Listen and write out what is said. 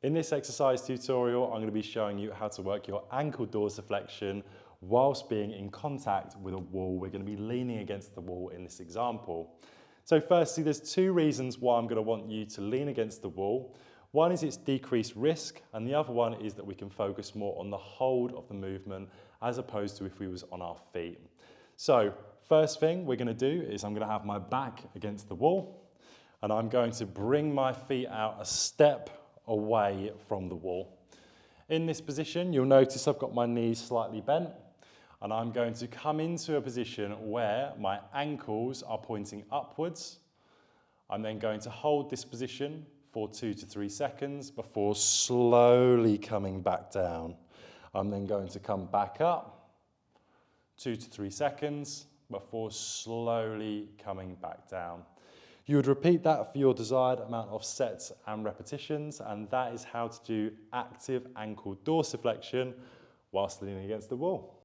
In this exercise tutorial, I'm going to be showing you how to work your ankle dorsiflexion whilst being in contact with a wall. We're going to be leaning against the wall in this example. So firstly, there's two reasons why I'm going to want you to lean against the wall. One is it's decreased risk, and the other one is that we can focus more on the hold of the movement as opposed to if we was on our feet. So first thing we're going to do is I'm going to have my back against the wall, and I'm going to bring my feet out a step away from the wall. In this position, you'll notice I've got my knees slightly bent, and I'm going to come into a position where my ankles are pointing upwards. I'm then going to hold this position for 2 to 3 seconds before slowly coming back down. I'm then going to come back up, 2 to 3 seconds before slowly coming back down. You would repeat that for your desired amount of sets and repetitions, and that is how to do active ankle dorsiflexion whilst leaning against the wall.